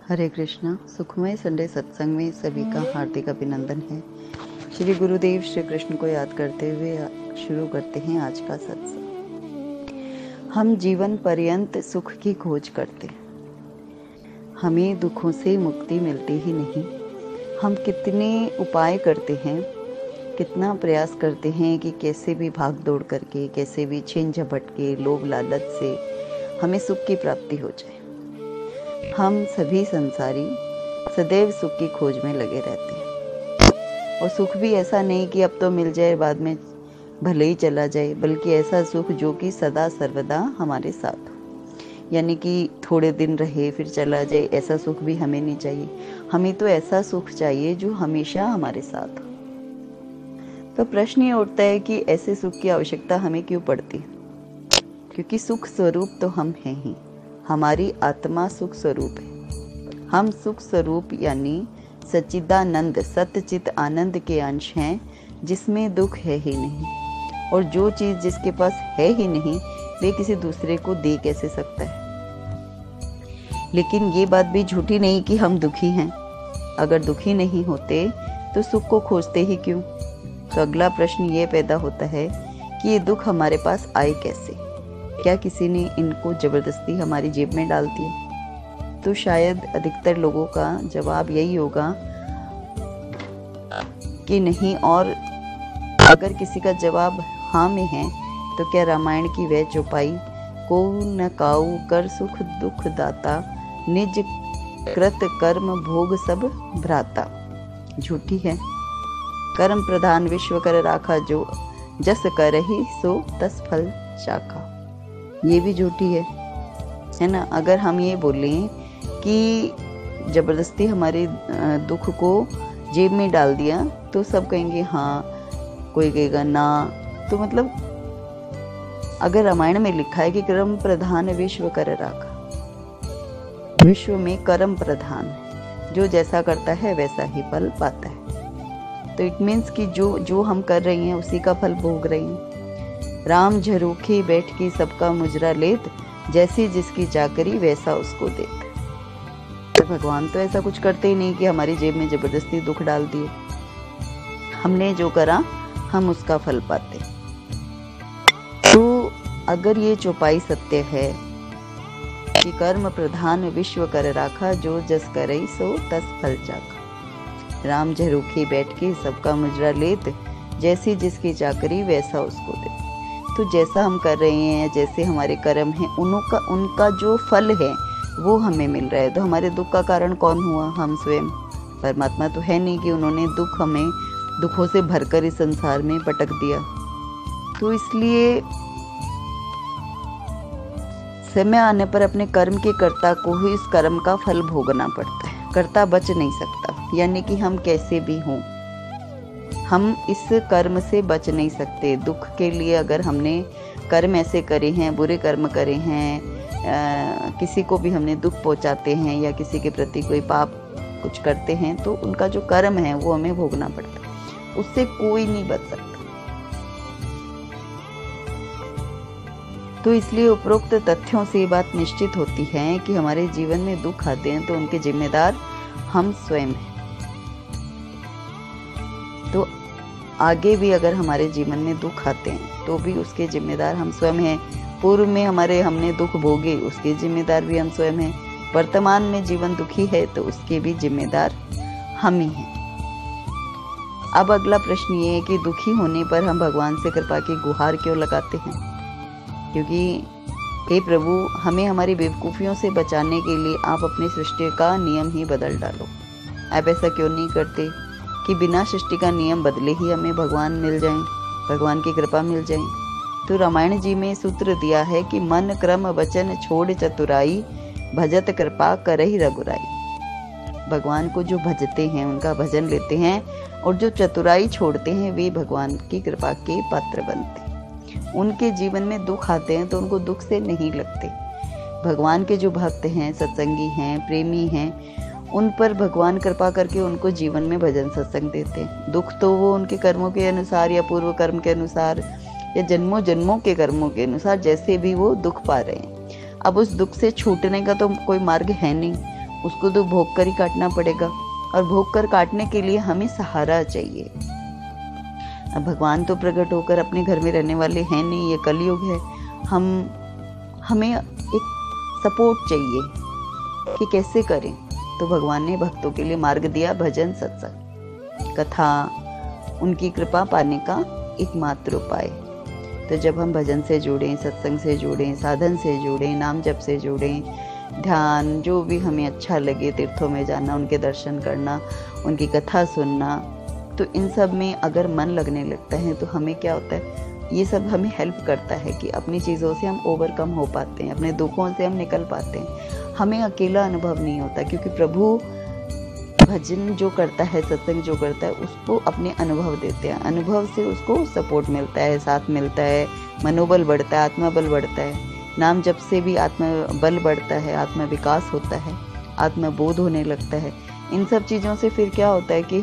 हरे कृष्णा। सुखमय संडे सत्संग में सभी का हार्दिक अभिनंदन है। श्री गुरुदेव श्री कृष्ण को याद करते हुए शुरू करते हैं आज का सत्संग। हम जीवन पर्यंत सुख की खोज करते, हमें दुखों से मुक्ति मिलती ही नहीं। हम कितने उपाय करते हैं, कितना प्रयास करते हैं कि कैसे भी भाग दौड़ करके, कैसे भी छीन झपट के, लोभ लालच से हमें सुख की प्राप्ति हो जाए। हम सभी संसारी सदैव सुख की खोज में लगे रहते हैं, और सुख भी ऐसा नहीं कि अब तो मिल जाए बाद में भले ही चला जाए, बल्कि ऐसा सुख जो कि सदा सर्वदा हमारे साथ हो। यानी कि थोड़े दिन रहे फिर चला जाए, ऐसा सुख भी हमें नहीं चाहिए। हमें तो ऐसा सुख चाहिए जो हमेशा हमारे साथ हो। तो प्रश्न ये उठता है कि ऐसे सुख की आवश्यकता हमें क्यों पड़ती है? क्योंकि सुख स्वरूप तो हम हैं ही, हमारी आत्मा सुख स्वरूप है। हम सुख स्वरूप यानी सच्चिदानंद सत्यचित आनंद के अंश हैं, जिसमें दुख है ही नहीं। और जो चीज़ जिसके पास है ही नहीं, वे किसी दूसरे को दे कैसे सकता है? लेकिन ये बात भी झूठी नहीं कि हम दुखी हैं। अगर दुखी नहीं होते तो सुख को खोजते ही क्यों? तो अगला प्रश्न ये पैदा होता है कि ये दुख हमारे पास आए कैसे? क्या किसी ने इनको जबरदस्ती हमारी जेब में डाल दिया? तो शायद अधिकतर लोगों का जवाब यही होगा कि नहीं। और अगर किसी का जवाब हाँ में है तो क्या रामायण की वह चौपाई, को न काऊ कर सुख दुख दाता, निज कृत कर्म भोग सब भ्राता, झूठी है? कर्म प्रधान विश्व कर राखा, जो जस करहि सो तस फल चाखा, ये भी झूठी है ना। अगर हम ये बोलें कि जबरदस्ती हमारे दुख को जेब में डाल दिया तो सब कहेंगे हाँ, कोई कहेगा ना। तो मतलब अगर रामायण में लिखा है कि कर्म प्रधान विश्व कर राखा, विश्व में कर्म प्रधान है, जो जैसा करता है वैसा ही फल पाता है। तो इट मीन्स कि जो हम कर रही हैं उसी का फल भोग रही हैं। राम झरूखे बैठ के सबका मुजरा लेत, जैसी जिसकी चाकरी वैसा उसको देत। तो भगवान तो ऐसा कुछ करते ही नहीं कि हमारी जेब में जबरदस्ती दुख डाल दिए। हमने जो करा हम उसका फल पाते। तो अगर ये चौपाई सत्य है कि कर्म प्रधान विश्व कर राखा, जो जस करई सो तस फल चाखा, राम झरूखे बैठ के सबका मुजरा लेत, जैसी जिसकी चाकरी वैसा उसको दे। तो जैसा हम कर रहे हैं, जैसे हमारे कर्म हैं, उनका जो फल है वो हमें मिल रहा है। तो हमारे दुख का कारण कौन हुआ? हम स्वयं। परमात्मा तो है नहीं कि उन्होंने हमें दुखों से भरकर इस संसार में पटक दिया। तो इसलिए समय आने पर अपने कर्म के कर्ता को ही इस कर्म का फल भोगना पड़ता है। कर्ता बच नहीं सकता, यानी कि हम कैसे भी हों, हम इस कर्म से बच नहीं सकते। दुख के लिए अगर हमने कर्म ऐसे करे हैं, बुरे कर्म करे हैं, किसी को भी हमने दुख पहुंचाते हैं या किसी के प्रति कोई पाप कुछ करते हैं, तो उनका जो कर्म है वो हमें भोगना पड़ता है। उससे कोई नहीं बच सकता। तो इसलिए उपरोक्त तथ्यों से ये बात निश्चित होती है कि हमारे जीवन में दुख आते हैं तो उनके जिम्मेदार हम स्वयं हैं। तो आगे भी अगर हमारे जीवन में दुख आते हैं तो भी उसके जिम्मेदार हम स्वयं हैं। पूर्व में हमने दुख भोगे, उसके जिम्मेदार भी हम स्वयं हैं। वर्तमान में जीवन दुखी है तो उसके भी जिम्मेदार हम ही हैं। अब अगला प्रश्न ये है कि दुखी होने पर हम भगवान से कृपा की गुहार क्यों लगाते हैं? क्योंकि हे प्रभु, हमें हमारी बेवकूफ़ियों से बचाने के लिए आप अपनी सृष्टि का नियम ही बदल डालो। आप ऐसा क्यों नहीं करते कि बिना सृष्टि का नियम बदले ही हमें भगवान मिल जाएं, भगवान की कृपा मिल जाए? तो रामायण जी में सूत्र दिया है कि मन क्रम वचन छोड़ चतुराई, भजत कृपा करहि रघुराई। भगवान को जो भजते हैं, उनका भजन लेते हैं, और जो चतुराई छोड़ते हैं वे भगवान की कृपा के पात्र बनते हैं। उनके जीवन में दुख आते हैं तो उनको दुख से नहीं लगते। भगवान के जो भक्त हैं, सत्संगी हैं, प्रेमी हैं, उन पर भगवान कृपा करके उनको जीवन में भजन सत्संग देते हैं। दुख तो वो उनके कर्मों के अनुसार या पूर्व कर्म के अनुसार या जन्मों जन्मों के कर्मों के अनुसार जैसे भी वो दुख पा रहे हैं। अब उस दुख से छूटने का तो कोई मार्ग है नहीं। उसको तो भोग कर ही काटना पड़ेगा, और भोग कर काटने के लिए हमें सहारा चाहिए। अब भगवान तो प्रकट होकर अपने घर में रहने वाले हैं नहीं, ये कलयुग है। हमें एक सपोर्ट चाहिए कि कैसे करें। तो भगवान ने भक्तों के लिए मार्ग दिया, भजन, सत्संग, कथा, उनकी कृपा पाने का एकमात्र उपाय। तो जब हम भजन से जुड़ें, सत्संग से जुड़ें, साधन से जुड़ें, नाम जप से जुड़ें, ध्यान, जो भी हमें अच्छा लगे, तीर्थों में जाना, उनके दर्शन करना, उनकी कथा सुनना, तो इन सब में अगर मन लगने लगता है तो हमें क्या होता है, ये सब हमें हेल्प करता है कि अपनी चीज़ों से हम ओवरकम हो पाते हैं, अपने दुखों से हम निकल पाते हैं। हमें अकेला अनुभव नहीं होता, क्योंकि प्रभु भजन जो करता है, सत्संग जो करता है, उसको अपने अनुभव देते हैं। अनुभव से उसको सपोर्ट मिलता है, साथ मिलता है, मनोबल बढ़ता है, आत्मबल बढ़ता है। नाम जप से भी आत्मबल बढ़ता है, आत्म विकास होता है, आत्मबोध होने लगता है। इन सब चीज़ों से फिर क्या होता है कि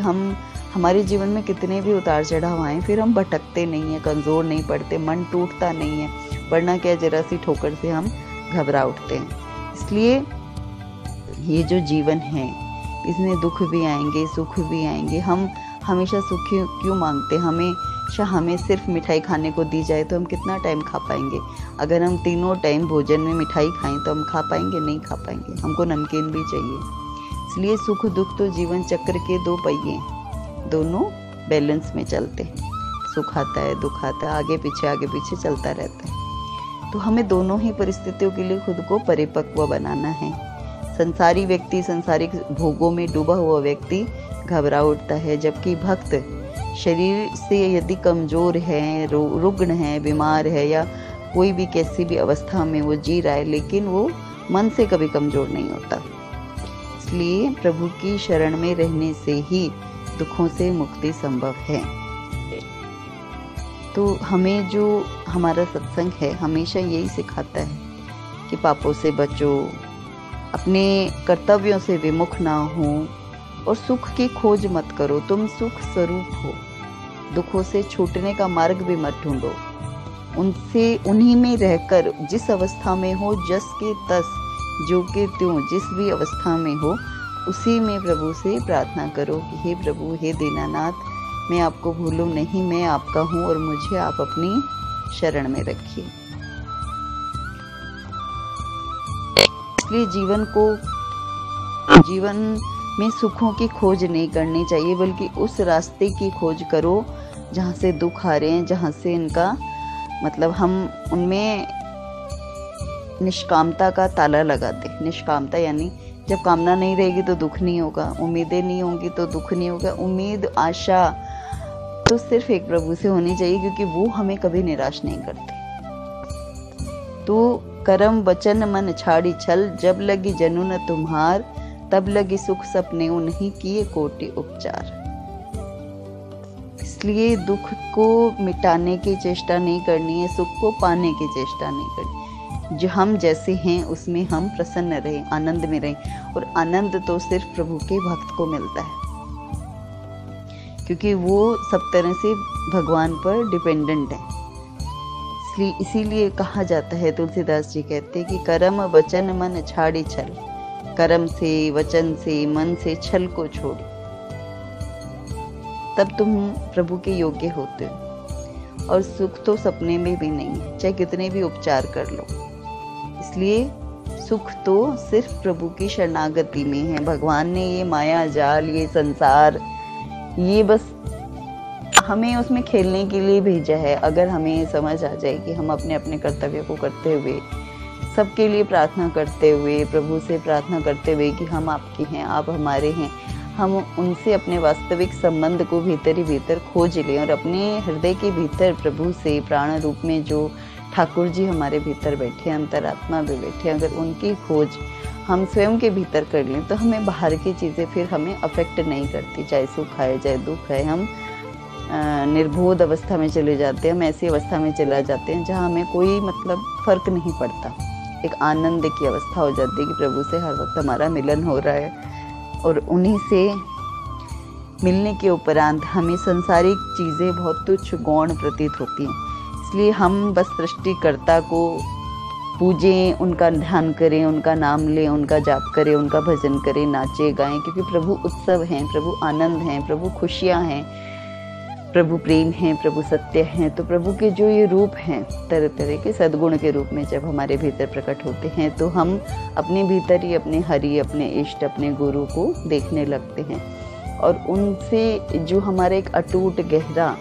हमारे जीवन में कितने भी उतार चढ़ाव आए, फिर हम भटकते नहीं हैं, कमज़ोर नहीं पड़ते, मन टूटता नहीं है, वरना क्या जरा सी ठोकर से हम घबरा उठते हैं। इसलिए ये जो जीवन है, इसमें दुख भी आएंगे, सुख भी आएंगे। हम हमेशा सुख क्यों मांगते हैं? हमें सिर्फ मिठाई खाने को दी जाए तो हम कितना टाइम खा पाएंगे? अगर हम तीनों टाइम भोजन में मिठाई खाएं तो हम खा पाएंगे? नहीं खा पाएंगे। हमको नमकीन भी चाहिए। इसलिए सुख दुख तो जीवन चक्र के दो पहिए, दोनों बैलेंस में चलते हैं। सुख आता है, दुख आता है, आगे पीछे चलता रहता है। तो हमें दोनों ही परिस्थितियों के लिए खुद को परिपक्व बनाना है। संसारी व्यक्ति, संसारिक भोगों में डूबा हुआ व्यक्ति घबरा उठता है, जबकि भक्त शरीर से यदि कमज़ोर है, रुग्ण है, बीमार है, या कोई भी कैसी भी अवस्था में वो जी रहा है, लेकिन वो मन से कभी कमज़ोर नहीं होता। इसलिए प्रभु की शरण में रहने से ही दुखों से मुक्ति संभव है। तो हमें जो हमारा सत्संग है हमेशा यही सिखाता है कि पापों से बचो, अपने कर्तव्यों से विमुख ना हो, और सुख की खोज मत करो। तुम सुख स्वरूप हो। दुखों से छूटने का मार्ग भी मत ढूंढो। उन्हीं में रहकर जिस अवस्था में हो, जस के तस, जो के त्यों, जिस भी अवस्था में हो, उसी में प्रभु से प्रार्थना करो कि हे प्रभु, हे दीनानाथ, मैं आपको भूलूं नहीं, मैं आपका हूँ और मुझे आप अपनी शरण में रखिए। इसलिए जीवन में सुखों की खोज नहीं करनी चाहिए, बल्कि उस रास्ते की खोज करो जहाँ से दुख आ रहे हैं, जहाँ से इनका मतलब हम उनमें निष्कामता का ताला लगाते। निष्कामता यानी जब कामना नहीं रहेगी तो दुख नहीं होगा, उम्मीदें नहीं होंगी तो दुख नहीं होगा। उम्मीद, आशा तो सिर्फ एक प्रभु से होनी चाहिए, क्योंकि वो हमें कभी निराश नहीं करते। तो करम वचन मन छाड़ी छल, जब लगी जनुन तुम्हार, तब लगी सुख सपने नहीं किए कोटि उपचार। इसलिए दुख को मिटाने की चेष्टा नहीं करनी है, सुख को पाने की चेष्टा नहीं करनी। जो हम जैसे हैं उसमें हम प्रसन्न रहें, आनंद में रहें। और आनंद तो सिर्फ प्रभु के भक्त को मिलता है, क्योंकि वो सब तरह से भगवान पर डिपेंडेंट है। इसीलिए कहा जाता है, तुलसीदास जी कहते हैं कि कर्म वचन मन छाड़ी छल, कर्म से, वचन से, मन से छल को छोड़ो, तब तुम प्रभु के योग्य होते हो। और सुख तो सपने में भी नहीं है, चाहे कितने भी उपचार कर लो। इसलिए सुख तो सिर्फ प्रभु की शरणागति में है। भगवान ने ये माया जाल, ये संसार, ये बस हमें उसमें खेलने के लिए भेजा है। अगर हमें समझ आ जाए कि हम अपने अपने कर्तव्य को करते हुए, सबके लिए प्रार्थना करते हुए, प्रभु से प्रार्थना करते हुए कि हम आपके हैं, आप हमारे हैं, हम उनसे अपने वास्तविक संबंध को भीतर ही भीतर खोज लें, और अपने हृदय के भीतर प्रभु से प्राण रूप में जो ठाकुर जी हमारे भीतर बैठे, अंतरात्मा में बैठे, अगर उनकी खोज हम स्वयं के भीतर कर लें तो हमें बाहर की चीज़ें फिर हमें अफेक्ट नहीं करती। चाहे सुख है, चाहे दुख है, हम निर्बोध अवस्था में चले जाते हैं। हम ऐसी अवस्था में चला जाते हैं जहाँ हमें कोई मतलब फर्क नहीं पड़ता। एक आनंद की अवस्था हो जाती है कि प्रभु से हर वक्त हमारा मिलन हो रहा है, और उन्हीं से मिलने के उपरांत हमें संसारिक चीज़ें बहुत तुच्छ गौण प्रतीत होती हैं। इसलिए हम बस सृष्टिकर्ता को पूजें, उनका ध्यान करें, उनका नाम लें, उनका जाप करें, उनका भजन करें, नाचे गाएं, क्योंकि प्रभु उत्सव हैं, प्रभु आनंद हैं, प्रभु खुशियां हैं, प्रभु प्रेम हैं, प्रभु सत्य हैं। तो प्रभु के जो ये रूप हैं तरह तरह के सद्गुण के रूप में जब हमारे भीतर प्रकट होते हैं तो हम अपने भीतर ही अपने हरि, अपने इष्ट, अपने गुरु को देखने लगते हैं और उनसे जो हमारा एक अटूट गहरा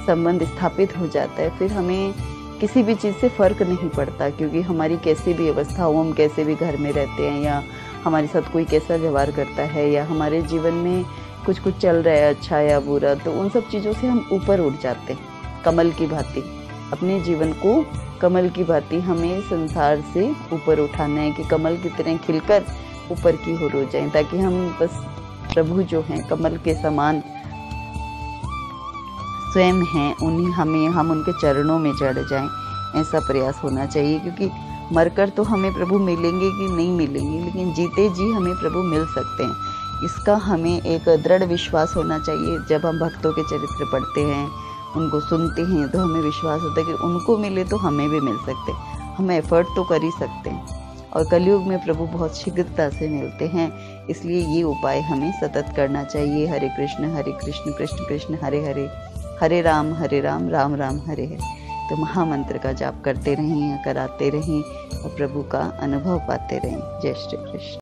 संबंध स्थापित हो जाता है, फिर हमें किसी भी चीज़ से फ़र्क नहीं पड़ता, क्योंकि हमारी कैसी भी अवस्था हो, हम कैसे भी घर में रहते हैं या हमारे साथ कोई कैसा व्यवहार करता है या हमारे जीवन में कुछ चल रहा है अच्छा या बुरा, तो उन सब चीज़ों से हम ऊपर उठ जाते हैं कमल की भांति। अपने जीवन को कमल की भांति हमें संसार से ऊपर उठाना है कि कमल की तरह खिलकर ऊपर की ओर हो जाएं, ताकि हम बस प्रभु जो हैं कमल के समान स्वयं हैं, हम उनके चरणों में चढ़ जाएं, ऐसा प्रयास होना चाहिए। क्योंकि मरकर तो हमें प्रभु मिलेंगे कि नहीं मिलेंगे, लेकिन जीते जी हमें प्रभु मिल सकते हैं, इसका हमें एक दृढ़ विश्वास होना चाहिए। जब हम भक्तों के चरित्र पढ़ते हैं, उनको सुनते हैं, तो हमें विश्वास होता है कि उनको मिले तो हमें भी मिल सकते हैं, हम एफर्ट तो कर ही सकते हैं। और कलयुग में प्रभु बहुत शीघ्रता से मिलते हैं, इसलिए ये उपाय हमें सतत करना चाहिए। हरे कृष्ण कृष्ण कृष्ण हरे हरे, हरे राम राम राम हरे हरे। तो महामंत्र का जाप करते रहें, कराते रहें और प्रभु का अनुभव पाते रहें। जय श्री कृष्ण।